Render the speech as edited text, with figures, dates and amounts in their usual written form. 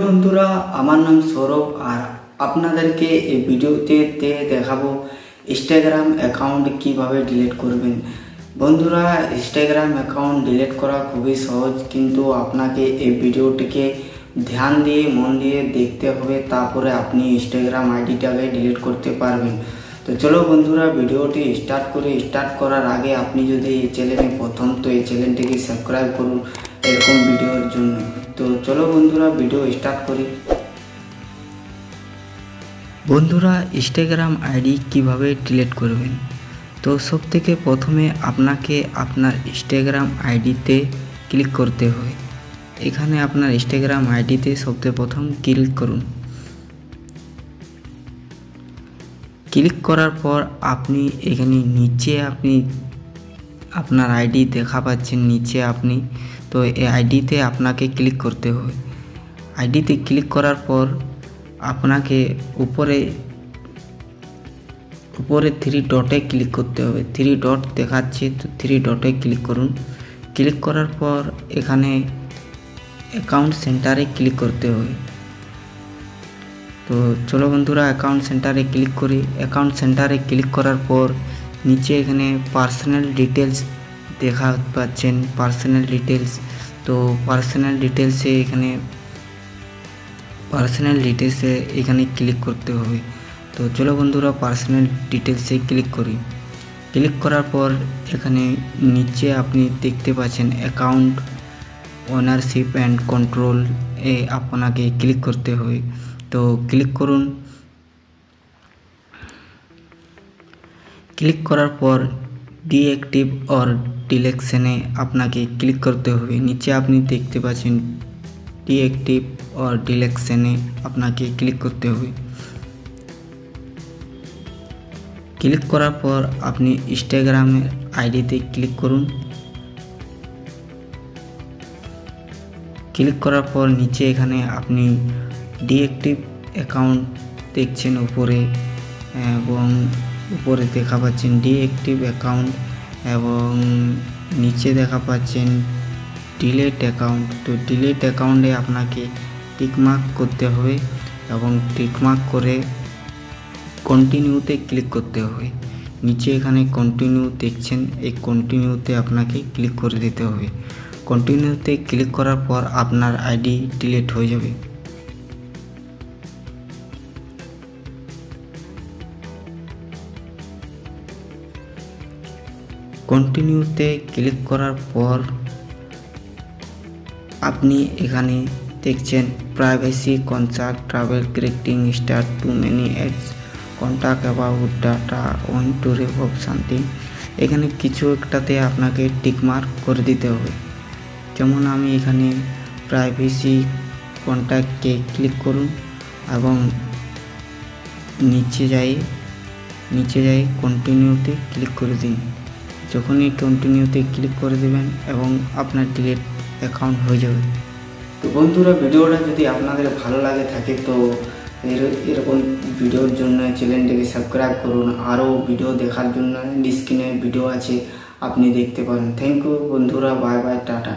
বন্ধুরা, আমার নাম সৌরভ আর আপনাদেরকে এই ভিডিওতে দেখাবো ইনস্টাগ্রাম অ্যাকাউন্ট কিভাবে ডিলিট করবেন। বন্ধুরা, ইনস্টাগ্রাম অ্যাকাউন্ট ডিলিট করা খুবই সহজ, কিন্তু আপনাকে এই ভিডিওটিকে ধ্যান দিয়ে মন দিয়ে দেখতে হবে, তারপরে আপনি ইনস্টাগ্রাম আইডিটাকে ডিলিট করতে পারবেন। তো চলো বন্ধুরা, ভিডিওটি স্টার্ট করার আগে আপনি যদি এই চ্যানেলে প্রথম, তো এই চ্যানেলটিকে সাবস্ক্রাইব করুন এরকম ভিডিওর জন্য। তো চলো বন্ধুরা, ভিডিও স্টার্ট করি। বন্ধুরা, ইনস্টাগ্রাম আইডি কিভাবে ডিলিট করবেন, তো সবথেকে প্রথমে আপনাকে আপনার ইনস্টাগ্রাম আইডিতে ক্লিক করতে হয়। এখানে আপনার ইনস্টাগ্রাম আইডিতে সবথেকে প্রথম ক্লিক করুন। ক্লিক করার পর আপনি এখানে নিচে আপনার আইডি দেখা পাচ্ছেন নিচে আপনি, তো এই আইডিতে আপনাকে ক্লিক করতে হবে। আইডিতে ক্লিক করার পর আপনাকে উপরে 3 ডটে ক্লিক করতে হবে। 3 ডট দেখাচ্ছে, তো 3 ডটে ক্লিক করুন। ক্লিক করার পর এখানে অ্যাকাউন্ট সেন্টারে ক্লিক করতে হবে। তো চলো বন্ধুরা, অ্যাকাউন্ট সেন্টারে ক্লিক করি। অ্যাকাউন্ট সেন্টারে ক্লিক করার পর নিচে এখানে পার্সোনাল ডিটেলস দেখা পাচ্ছেন, পার্সোনাল ডিটেলস। তো পার্সোনাল ডিটেলসে এখানে ক্লিক করতে হবে। তো চলো বন্ধুরা, পার্সোনাল ডিটেলসে ক্লিক করি। ক্লিক করার পর এখানে নিচে আপনি দেখতে পাচ্ছেন অ্যাকাউন্ট ওনারশিপ অ্যান্ড কন্ট্রোল এ আপনাকে ক্লিক করতে হবে। তো ক্লিক করুন। ক্লিক করার পর ডিঅ্যাক্টিভ অর ডিলেকশনে আপনাকে ক্লিক করতে হবে। নিচে আপনি দেখতে পাচ্ছেন ডিঅ্যাক্টিভ অর ডিলেকশনে আপনাকে ক্লিক করতে হবে। ক্লিক করার পর আপনি ইনস্টাগ্রামের আইডিতে ক্লিক করুন। ক্লিক করার পর নিচে এখানে আপনি ডিঅ্যাক্টিভ অ্যাকাউন্ট দেখছেন উপরে, এবং উপরে দেখা পাচ্ছেন ডিঅ্যাক্টিভ অ্যাকাউন্ট, এবং নিচে দেখা পাচ্ছেন ডিলিট অ্যাকাউন্ট। তো ডিলিট অ্যাকাউন্টে আপনাকে টিকমার্ক করতে হবে, এবং টিকমার্ক করে কন্টিনিউতে ক্লিক করতে হবে। নিচে এখানে কন্টিনিউ দেখছেন, এই কন্টিনিউতে আপনাকে ক্লিক করে দিতে হবে। কন্টিনিউতে ক্লিক করার পর আপনার আইডি ডিলিট হয়ে যাবে। কন্টিনিউতে ক্লিক করার পর আপনি এখানে দেখছেন privacy concert travel creating start to many ads contact about data one to revoke something. এখানে কিছু একটাতে আপনাকে টিকমার্ক করে দিতে হবে। যেমন আমি এখানে প্রাইভেসি কন্ট্যাক্টকে ক্লিক করুন, এবং নিচে যাই কন্টিনিউতে ক্লিক করে দিন। যখনই কন্টিনিউতে ক্লিক করে দেবেন এবং আপনার ডিলিট অ্যাকাউন্ট হয়ে যাবে। তো বন্ধুরা, ভিডিওটা যদি আপনাদের ভালো লাগে থাকে, তো এরকম ভিডিওর জন্য চ্যানেলটিকে সাবস্ক্রাইব করুন। আরও ভিডিও দেখার জন্য স্ক্রিনে ভিডিও আছে, আপনি দেখতে পারেন। থ্যাংক ইউ বন্ধুরা, বাই বাই, টাটা।